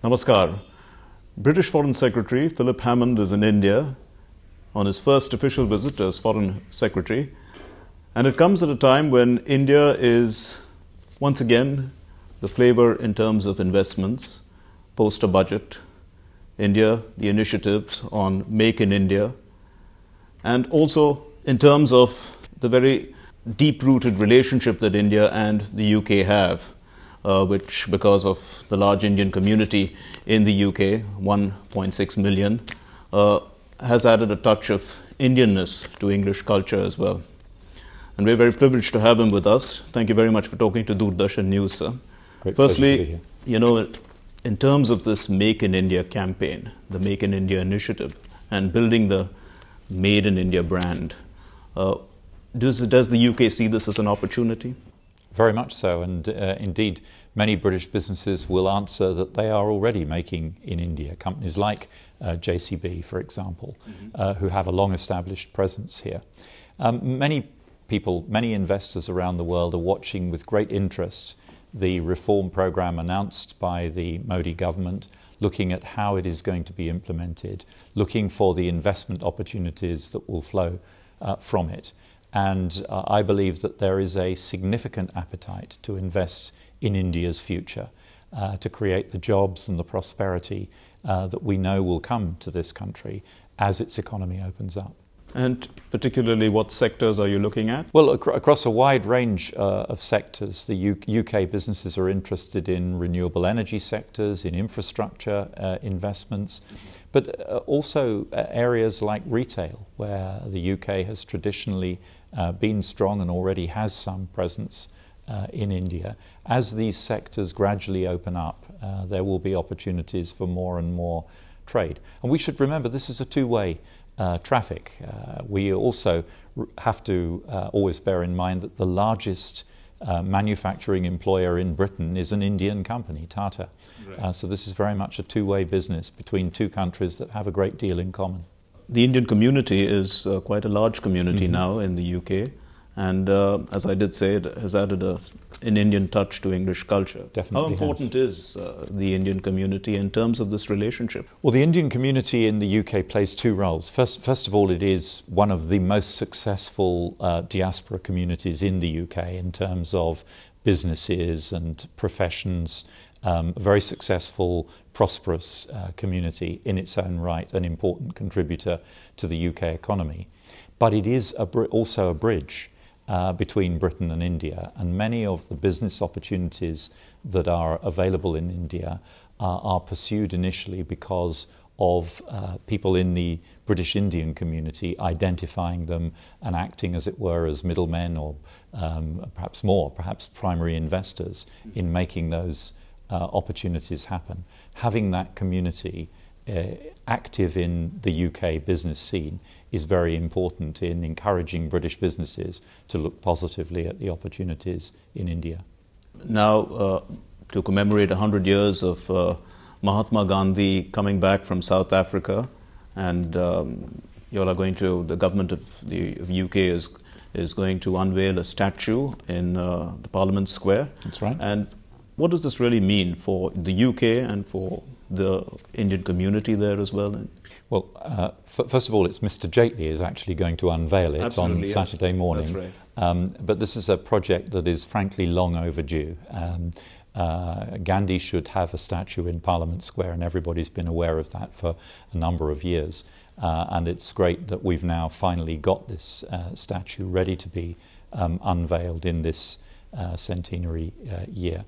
Namaskar. British Foreign Secretary Philip Hammond is in India on his first official visit as Foreign Secretary, and it comes at a time when India is once again the flavor in terms of investments, post a budget, India, the initiatives on Make in India, and also in terms of the very deep-rooted relationship that India and the UK have, which, because of the large Indian community in the UK, 1.6 million, has added a touch of Indianness to English culture as well. And we're very privileged to have him with us. Thank you very much for talking to Doordarshan News, sir. Great Firstly, in terms of this Make in India campaign, the Make in India initiative, and building the Made in India brand, does the UK see this as an opportunity? Very much so, and indeed many British businesses will answer that they are already making in India. Companies like JCB, for example, who have a long-established presence here. Many investors around the world are watching with great interest the reform program announced by the Modi government, looking at how it is going to be implemented, looking for the investment opportunities that will flow from it. And I believe that there is a significant appetite to invest in India's future, to create the jobs and the prosperity that we know will come to this country as its economy opens up. And particularly, what sectors are you looking at? Well, across a wide range of sectors. The UK businesses are interested in renewable energy sectors, in infrastructure investments, but also areas like retail, where the UK has traditionally been strong and already has some presence in India. As these sectors gradually open up, there will be opportunities for more and more trade. And we should remember this is a two-way traffic. We also have to always bear in mind that the largest manufacturing employer in Britain is an Indian company, Tata. Right. So this is very much a two-way business between two countries that have a great deal in common. The Indian community is quite a large community now in the UK, and as I did say, it has added an Indian touch to English culture. Definitely. How important is the Indian community in terms of this relationship? Well, the Indian community in the UK plays two roles. First of all, it is one of the most successful diaspora communities in the UK in terms of businesses and professions. A very successful, prosperous community in its own right, an important contributor to the UK economy. But it is also a bridge between Britain and India, and many of the business opportunities that are available in India are pursued initially because of people in the British Indian community identifying them and acting, as it were, as middlemen or perhaps primary investors in making those opportunities happen. Having that community active in the UK business scene is very important in encouraging British businesses to look positively at the opportunities in India. Now, to commemorate 100 years of Mahatma Gandhi coming back from South Africa, and you all are going to, the government of the UK is going to unveil a statue in the Parliament Square. That's right. And what does this really mean for the UK and for the Indian community there as well? Well, first of all, it's Mr. Jaitley is actually going to unveil it on Saturday morning. That's right. But this is a project that is frankly long overdue. Gandhi should have a statue in Parliament Square, and everybody's been aware of that for a number of years. And it's great that we've now finally got this statue ready to be unveiled in this centenary year.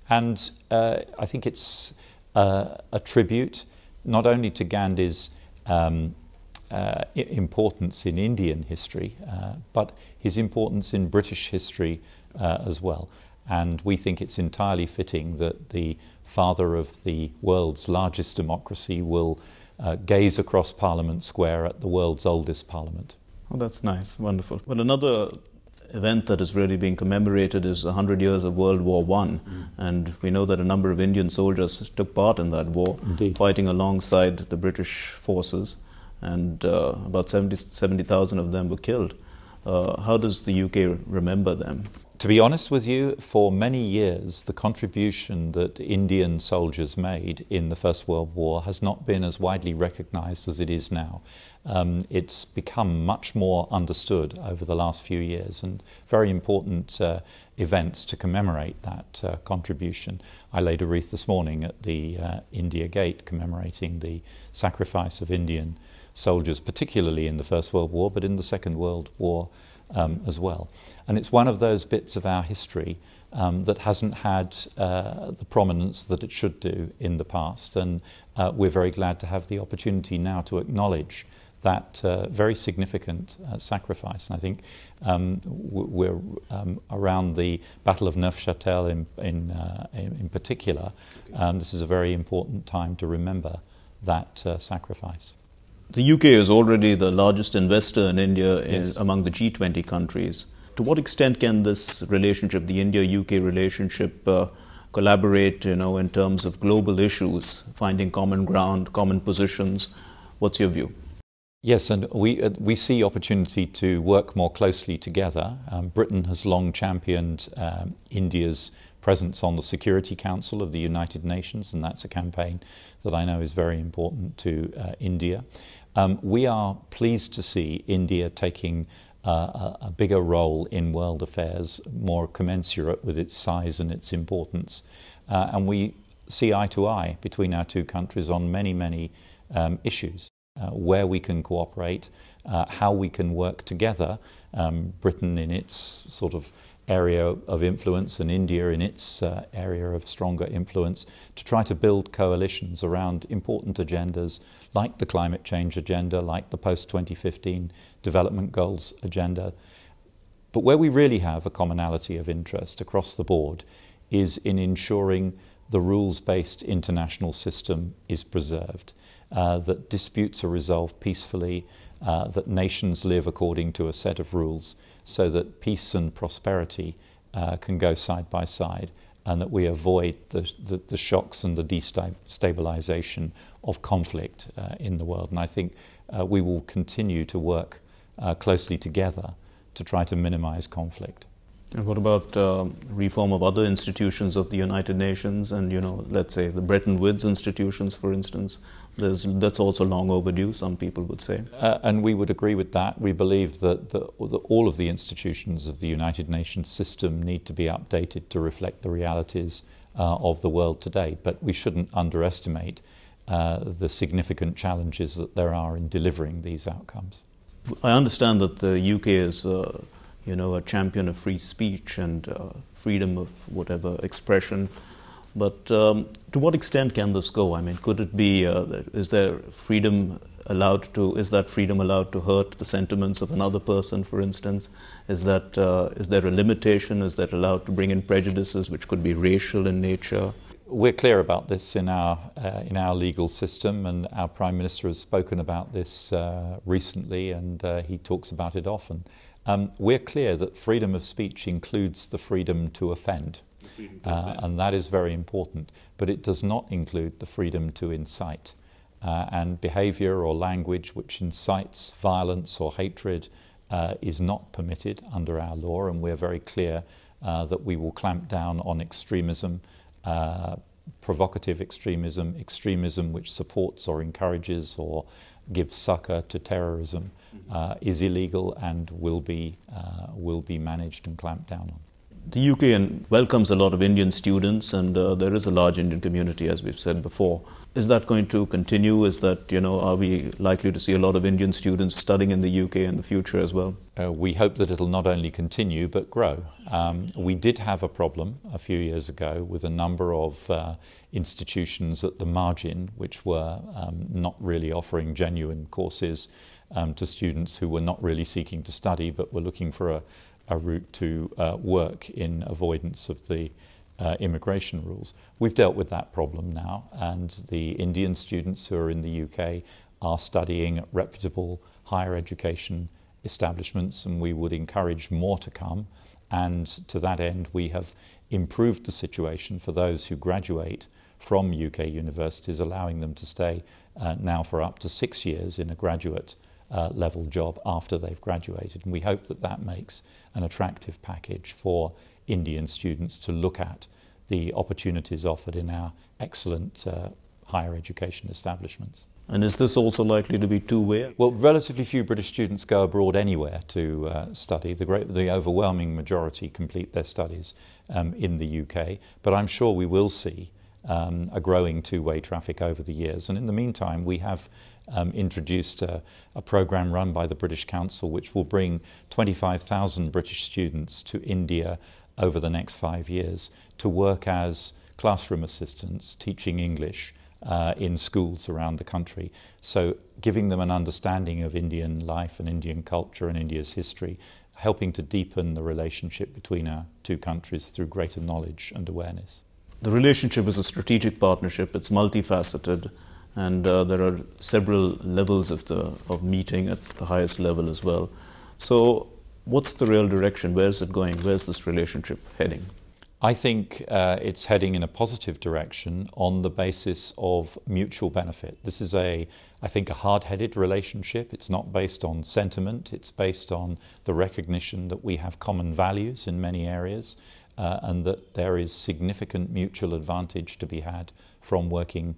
And I think it's a tribute not only to Gandhi's importance in Indian history, but his importance in British history as well. And we think it's entirely fitting that the father of the world's largest democracy will gaze across Parliament Square at the world's oldest parliament. Oh, that's nice, wonderful. Well, another event that is really being commemorated is 100 years of World War I, and we know that a number of Indian soldiers took part in that war, Indeed. Fighting alongside the British forces, and about 70,000 of them were killed. How does the UK remember them? To be honest with you, for many years, the contribution that Indian soldiers made in the First World War has not been as widely recognised as it is now. It's become much more understood over the last few years, and very important events to commemorate that contribution. I laid a wreath this morning at the India Gate commemorating the sacrifice of Indian soldiers, particularly in the First World War, but in the Second World War as well. And it's one of those bits of our history that hasn't had the prominence that it should do in the past, and we're very glad to have the opportunity now to acknowledge that very significant sacrifice. And I think we're around the Battle of Neufchâtel in particular. This is a very important time to remember that sacrifice. The UK is already the largest investor in India Yes. among the G20 countries. To what extent can this relationship, the India-UK relationship, collaborate, in terms of global issues, finding common ground, common positions? What's your view? Yes, and we see opportunity to work more closely together. Britain has long championed India's presence on the Security Council of the United Nations, and that's a campaign that I know is very important to India. We are pleased to see India taking a bigger role in world affairs, more commensurate with its size and its importance. And we see eye to eye between our two countries on many issues. Where we can cooperate, how we can work together, Britain in its sort of area of influence and India in its area of stronger influence, to try to build coalitions around important agendas like the climate change agenda, like the post-2015 development goals agenda. But where we really have a commonality of interest across the board is in ensuring the rules-based international system is preserved, that disputes are resolved peacefully, that nations live according to a set of rules, so that peace and prosperity can go side by side, and that we avoid the shocks and the destabilization of conflict in the world. And I think we will continue to work closely together to try to minimize conflict. And what about reform of other institutions of the United Nations and, let's say the Bretton Woods institutions, for instance? That's also long overdue, some people would say. And we would agree with that. We believe that all of the institutions of the United Nations system need to be updated to reflect the realities of the world today. But we shouldn't underestimate the significant challenges that there are in delivering these outcomes. I understand that the UK is a champion of free speech and freedom of whatever expression. But to what extent can this go? I mean, could it be, is that freedom allowed to hurt the sentiments of another person, for instance? Is there a limitation? Is that allowed to bring in prejudices which could be racial in nature? We're clear about this in our legal system, and our Prime Minister has spoken about this recently, and he talks about it often. We're clear that freedom of speech includes the freedom to offend, and that is very important, but it does not include the freedom to incite. And behaviour or language which incites violence or hatred is not permitted under our law, and we're very clear that we will clamp down on extremism, provocative extremism, extremism which supports or encourages or gives succour to terrorism, is illegal and will be managed and clamped down on. The UK welcomes a lot of Indian students, and there is a large Indian community, as we've said before. Is that going to continue? Is that, are we likely to see a lot of Indian students studying in the UK in the future as well? We hope that it'll not only continue but grow. We did have a problem a few years ago with a number of institutions at the margin which were not really offering genuine courses to students who were not really seeking to study but were looking for a route to work in avoidance of the immigration rules. We've dealt with that problem now, and the Indian students who are in the UK are studying at reputable higher education establishments, and we would encourage more to come. And to that end, we have improved the situation for those who graduate from UK universities, allowing them to stay now for up to 6 years in a graduate level job after they've graduated. And we hope that that makes an attractive package for Indian students to look at the opportunities offered in our excellent higher education establishments. And is this also likely to be two-way? Well, relatively few British students go abroad anywhere to study. The overwhelming majority complete their studies in the UK, but I'm sure we will see a growing two-way traffic over the years. And in the meantime, we have introduced a programme run by the British Council which will bring 25,000 British students to India over the next 5 years to work as classroom assistants teaching English in schools around the country. So giving them an understanding of Indian life and Indian culture and India's history, helping to deepen the relationship between our two countries through greater knowledge and awareness. The relationship is a strategic partnership. It's multifaceted, and there are several levels of meeting at the highest level as well. So what's the real direction? Where's it going? Where's this relationship heading? I think it's heading in a positive direction on the basis of mutual benefit. This is I think, a hard-headed relationship. It's not based on sentiment. It's based on the recognition that we have common values in many areas and that there is significant mutual advantage to be had from working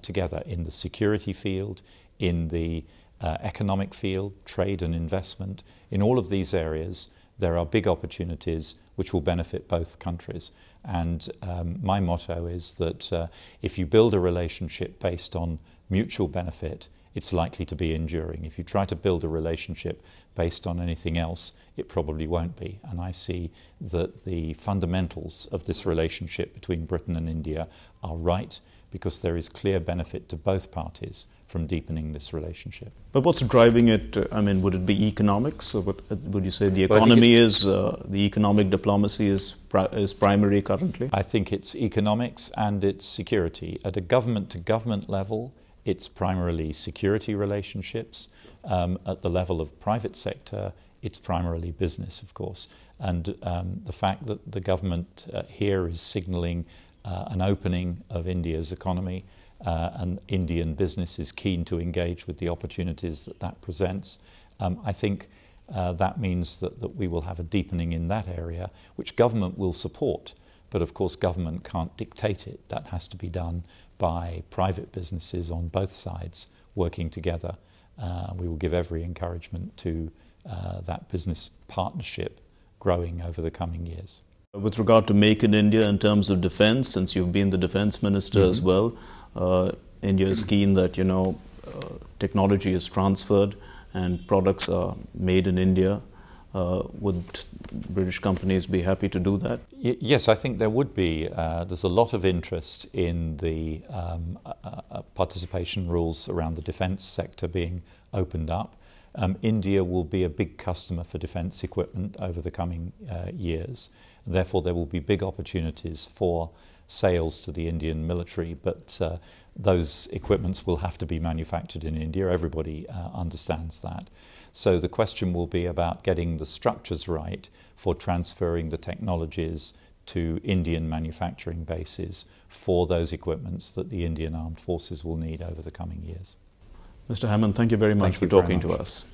together in the security field, in the economic field, trade and investment. In all of these areas, there are big opportunities which will benefit both countries. And my motto is that if you build a relationship based on mutual benefit, it's likely to be enduring. If you try to build a relationship based on anything else, it probably won't be. And I see that the fundamentals of this relationship between Britain and India are right, because there is clear benefit to both parties from deepening this relationship. But what's driving it? I mean, would it be economics? Or would you say the economy the economic diplomacy is primary currently? I think it's economics and it's security. At a government-to-government level, it's primarily security relationships. At the level of private sector, it's primarily business, of course. And the fact that the government here is signalling an opening of India's economy and Indian business is keen to engage with the opportunities that presents. I think that means that we will have a deepening in that area, which government will support. But of course, government can't dictate it. That has to be done by private businesses on both sides working together. We will give every encouragement to that business partnership growing over the coming years. With regard to Make in India in terms of defense, since you've been the defense minister as well, India is keen that, technology is transferred and products are made in India. Would British companies be happy to do that? Yes, I think there would be. There's a lot of interest in the participation rules around the defence sector being opened up. India will be a big customer for defence equipment over the coming years. Therefore, there will be big opportunities for sales to the Indian military, but those equipments will have to be manufactured in India. Everybody understands that. So the question will be about getting the structures right for transferring the technologies to Indian manufacturing bases for those equipments that the Indian Armed Forces will need over the coming years. Mr. Hammond, thank you very much for talking to us.